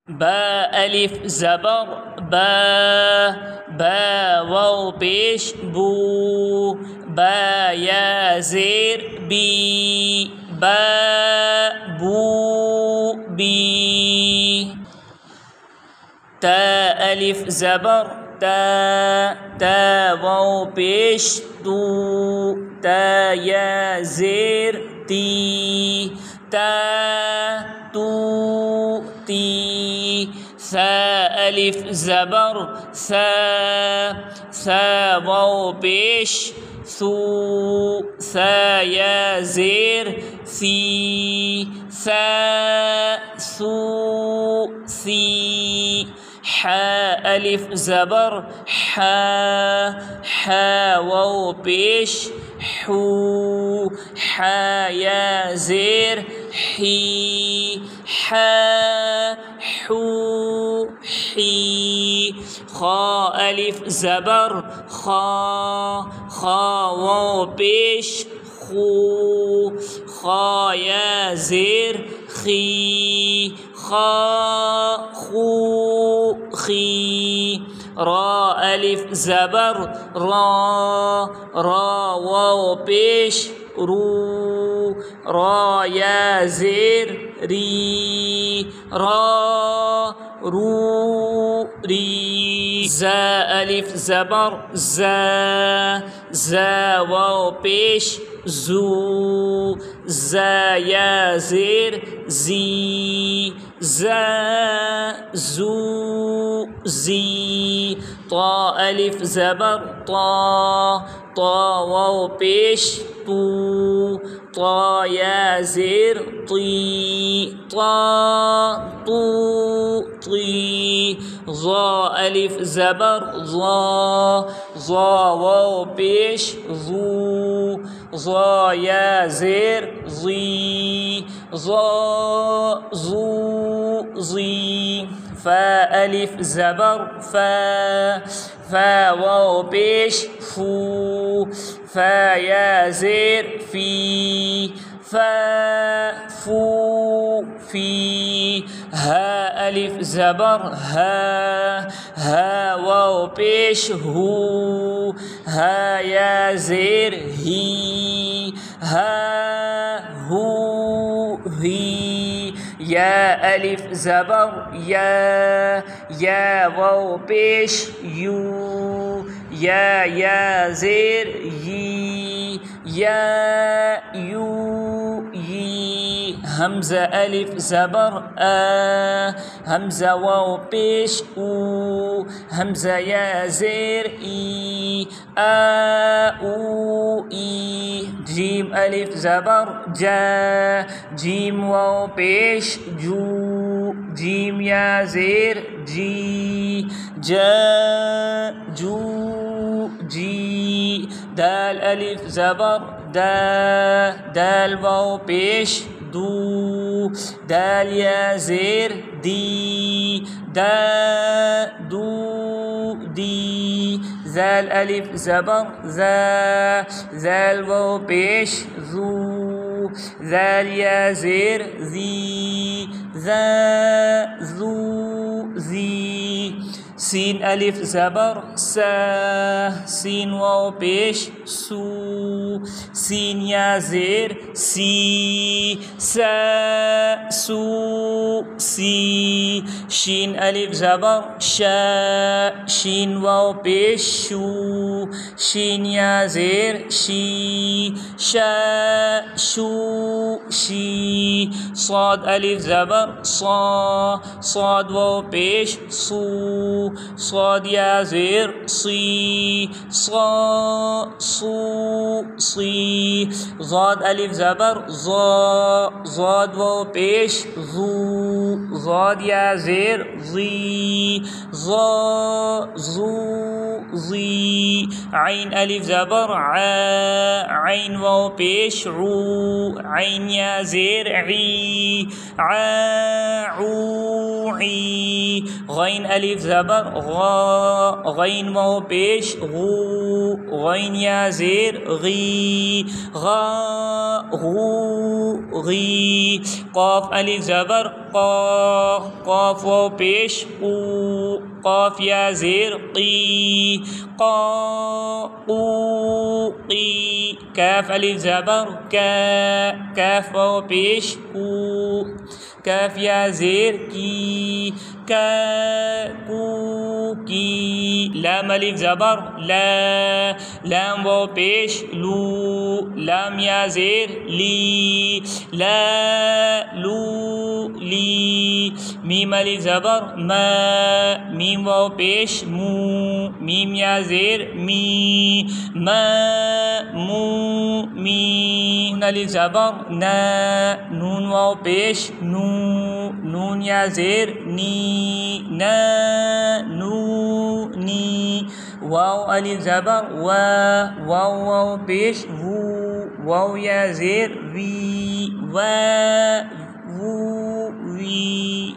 बा अलिफ ज़बर बा, बा वाव पेश बू, बा या ज़ेर बी, बा बू बी। ता अलिफ ज़बर ता, ता वाव पेश तू, ता या ज़ेर ती, ता तू ती। सा अलिफ ज़बर सा, सा वाव पेश सू, सा या ज़ेर सी, सा सू सी। हा अलिफ ज़बर हा, हा वाव पेश हू, हा या ज़ेर ही, हा हू ही। खा अलिफ ज़बर खा, खा वाव पेश खू, खा या ज़ेर खी, खा खू खी। रा अलिफ ज़बर रा, रा वाव पेश रू, रा या ज़ेर री, रा रू री। ज़ा अलिफ ज़बर ज़ा, ज़ा वाव पेश ज़ू, ज़ा या ज़ेर ज़ी, ज़ा ज़ू ज़ी। ता अलिफ ज़बर ता, ता वाव पेश तू, ता या ज़ेर ती, ता तू ती। ज़ा अलिफ ज़बर ज़ा, ज़ा वाव पेश ज़ू, ज़ा या ज़ेर ज़ी, ज़ा ज़ू ज़ी। फ़ा अलिफ ज़बर फ़ा, फ़ा वाव पेश फ़ू, फ़ा या ज़ेर फ़ी, फ़ा फ़ू फ़ी। हा अलिफ ज़बर हा, हा वाव पेश हू, हा या ज़ेर ही, हा हू ही। या अलिफ ज़बर या, या वाव पेश यू, या ज़ेर यी, या यू यी। हमज़ा अलिफ ज़बर आ, हमज़ा वाव पेश ऊ, हमज़ा या ज़ेर ई, आ ऊ ई। जीम अलिफ ज़बर जा, जीम वाव पेश जू, जीम या ज़ेर जी, जा जू जी। दाल अलिफ ज़बर दा, दाल वाव पेश दू, दाल या ज़ेर दी, दा दू दी। ज़ाल अलिफ ज़बर ज़ा, ज़ाल वाव पेश ज़ू, ज़ाल या ज़ेर ज़ी, ज़ा ज़ू ज़ी। सीन अलिफ ज़बर सा, सीन वाव पेश सू, सीन या ज़ेर सी, सा सू सी। शीन अलिफ ज़बर शा, शीन वाव पेश शू, शीन या ज़ेर शी, शा शू शी। साद अलिफ ज़बर सा, साद वाव पेश सू, साद या ज़ेर सी, सा सू सी। ज़ाद अलिफ ज़बर ज़ा, ज़ाद वाव पेश ज़ू, ज़ाद या ज़ेर ज़ी, ज़ा ज़ू ज़ी। आइन अलिफ ज़बर आ, आइन वाव पेश ऊ, आइन या ज़ेर ई, आ ऊ ई। गैन अलिफ ज़बर गा, गैन वाव पेश गू, गैन या ज़ेर गी, गा गू غي قاف अलिफ ज़बर क़ा क़ाफ वाव पेश क़ू क़ाफ या ज़ेर क़ी क़ा क़ू क़ी काफ अलिफ ज़बर का काफ वाव पेश कू काफ या ज़ेर की का कू की लाम अलिफ ज़बर ला लाम वाव पेश लू लाम या ज़ेर ली ला लू ली मीम अलिफ ज़बर मा मीम वाव पेश मू मीम या ज़ेर मी मा मू मी नून अलिफ ज़बर ना नून वाव पेश नू नून या ज़ेर नी ना नू नी वाव अलिफ ज़बर वा वाव वाव पेश वू वाव या ज़ेर वी वा वू वी।